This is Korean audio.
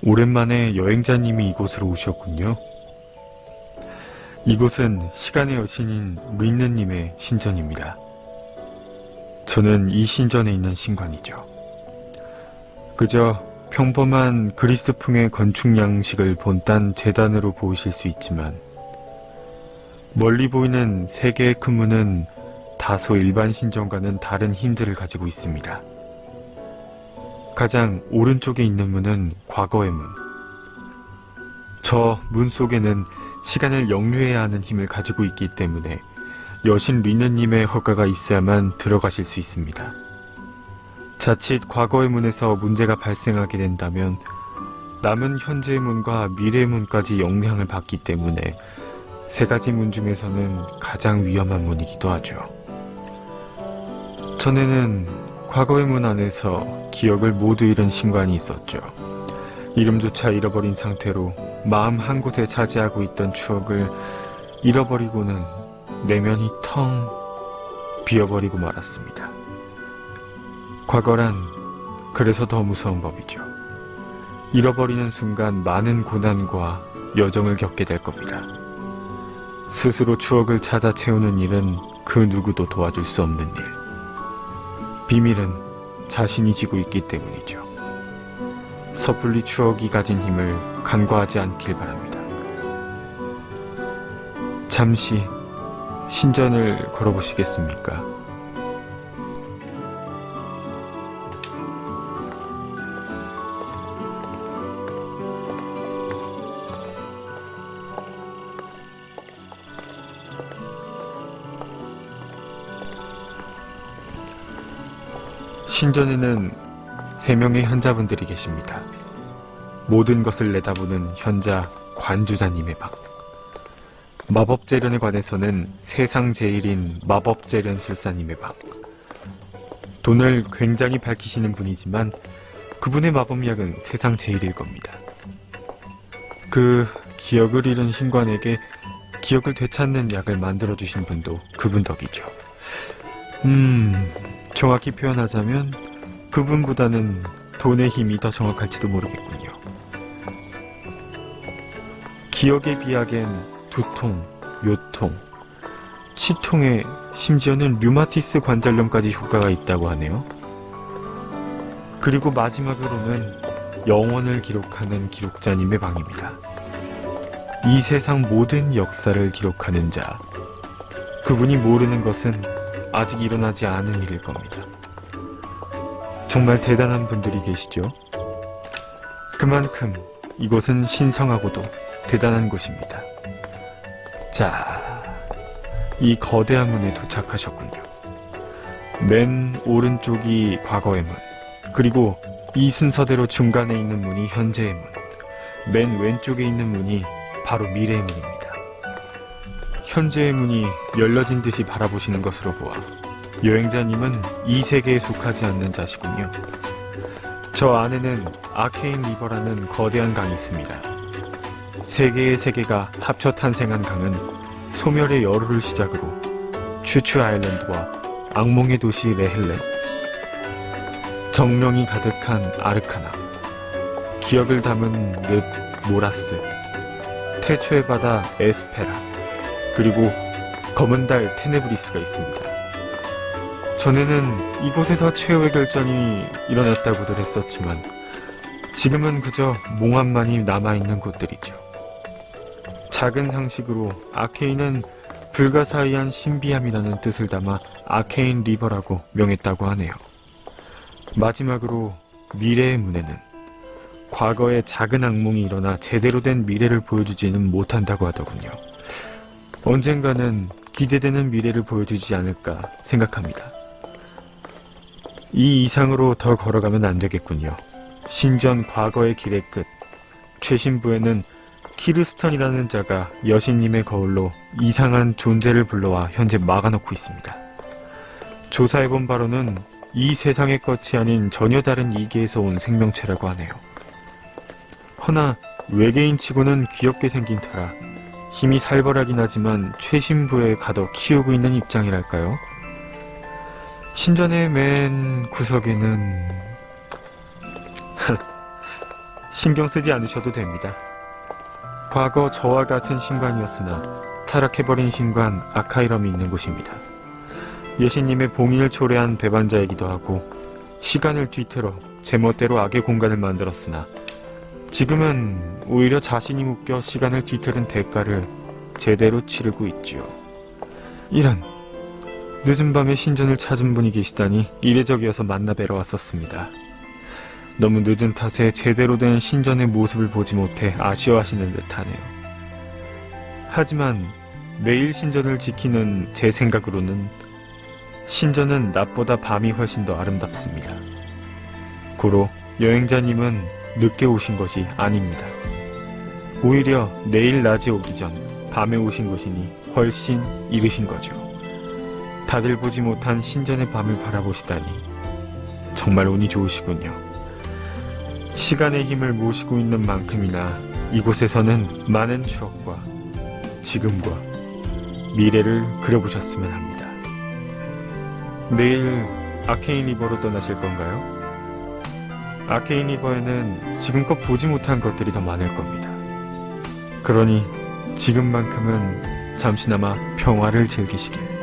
오랜만에 여행자님이 이곳으로 오셨군요. 이곳은 시간의 여신인 루인느님의 신전입니다. 저는 이 신전에 있는 신관이죠. 그저 평범한 그리스풍의 건축 양식을 본딴 재단으로 보이실 수 있지만 멀리 보이는 세 개의 큰 문은 다소 일반 신전과는 다른 힘들을 가지고 있습니다. 가장 오른쪽에 있는 문은 과거의 문. 저 문 속에는 시간을 역류해야 하는 힘을 가지고 있기 때문에 여신 루인느님의 허가가 있어야만 들어가실 수 있습니다. 자칫 과거의 문에서 문제가 발생하게 된다면 남은 현재의 문과 미래의 문까지 영향을 받기 때문에 세 가지 문 중에서는 가장 위험한 문이기도 하죠. 전에는 과거의 문 안에서 기억을 모두 잃은 신관이 있었죠. 이름조차 잃어버린 상태로 마음 한 곳에 차지하고 있던 추억을 잃어버리고는 내면이 텅 비어버리고 말았습니다. 과거란 그래서 더 무서운 법이죠. 잃어버리는 순간 많은 고난과 여정을 겪게 될 겁니다. 스스로 추억을 찾아 채우는 일은 그 누구도 도와줄 수 없는 일. 비밀은 자신이 지고 있기 때문이죠. 섣불리 추억이 가진 힘을 간과하지 않길 바랍니다. 잠시 신전을 걸어보시겠습니까? 신전에는 3명의 현자분들이 계십니다. 모든 것을 내다보는 현자 관주자님의 방. 마법재련에 관해서는 세상 제일인 마법재련술사님의 방. 돈을 굉장히 밝히시는 분이지만 그분의 마법약은 세상 제일일 겁니다. 그 기억을 잃은 신관에게 기억을 되찾는 약을 만들어주신 분도 그분 덕이죠. 정확히 표현하자면 그분보다는 돈의 힘이 더 정확할지도 모르겠군요. 기억의 비약엔 두통, 요통, 치통에 심지어는 류마티스 관절염까지 효과가 있다고 하네요. 그리고 마지막으로는 영원을 기록하는 기록자님의 방입니다. 이 세상 모든 역사를 기록하는 자. 그분이 모르는 것은 아직 일어나지 않은 일일 겁니다. 정말 대단한 분들이 계시죠? 그만큼 이곳은 신성하고도 대단한 곳입니다. 자, 이 거대한 문에 도착하셨군요. 맨 오른쪽이 과거의 문, 그리고 이 순서대로 중간에 있는 문이 현재의 문, 맨 왼쪽에 있는 문이 바로 미래의 문입니다. 현재의 문이 열려진 듯이 바라보시는 것으로 보아 여행자님은 이 세계에 속하지 않는 자시군요. 저 안에는 아케인 리버라는 거대한 강이 있습니다. 세 개의 세계가 합쳐 탄생한 강은 소멸의 여루를 시작으로 추추 아일랜드와 악몽의 도시 레헬렌, 정령이 가득한 아르카나, 기억을 담은 늪 모라스, 태초의 바다 에스페라, 그리고 검은 달 테네브리스가 있습니다. 전에는 이곳에서 최후의 결전이 일어났다고들 했었지만 지금은 그저 몽환만이 남아있는 곳들이죠. 작은 상식으로 아케인은 불가사의한 신비함이라는 뜻을 담아 아케인 리버라고 명했다고 하네요. 마지막으로 미래의 문에는 과거에 작은 악몽이 일어나 제대로 된 미래를 보여주지는 못한다고 하더군요. 언젠가는 기대되는 미래를 보여주지 않을까 생각합니다. 이 이상으로 더 걸어가면 안 되겠군요. 신전 과거의 길의 끝, 최신부에는 키르스턴이라는 자가 여신님의 거울로 이상한 존재를 불러와 현재 막아놓고 있습니다. 조사해본 바로는 이 세상의 것이 아닌 전혀 다른 이계에서 온 생명체라고 하네요. 허나 외계인치고는 귀엽게 생긴 터라 힘이 살벌하긴 하지만 최신부에 가둬 키우고 있는 입장이랄까요? 신전의 맨 구석에는 신경 쓰지 않으셔도 됩니다. 과거 저와 같은 신관이었으나 타락해버린 신관 아카이럼이 있는 곳입니다. 예수님의 봉인을 초래한 배반자이기도 하고 시간을 뒤틀어 제멋대로 악의 공간을 만들었으나 지금은 오히려 자신이 묶여 시간을 뒤틀은 대가를 제대로 치르고 있지요. 이런 늦은 밤에 신전을 찾은 분이 계시다니 이례적이어서 만나 뵈러 왔었습니다. 너무 늦은 탓에 제대로 된 신전의 모습을 보지 못해 아쉬워하시는 듯하네요. 하지만 매일 신전을 지키는 제 생각으로는 신전은 낮보다 밤이 훨씬 더 아름답습니다. 고로 여행자님은 늦게 오신 것이 아닙니다. 오히려 내일 낮에 오기 전 밤에 오신 것이니 훨씬 이르신 거죠. 다들 보지 못한 신전의 밤을 바라보시다니 정말 운이 좋으시군요. 시간의 힘을 모시고 있는 만큼이나 이곳에서는 많은 추억과 지금과 미래를 그려보셨으면 합니다. 내일 아케인 리버로 떠나실 건가요? 아케인 리버에는 지금껏 보지 못한 것들이 더 많을 겁니다. 그러니 지금만큼은 잠시나마 평화를 즐기시길.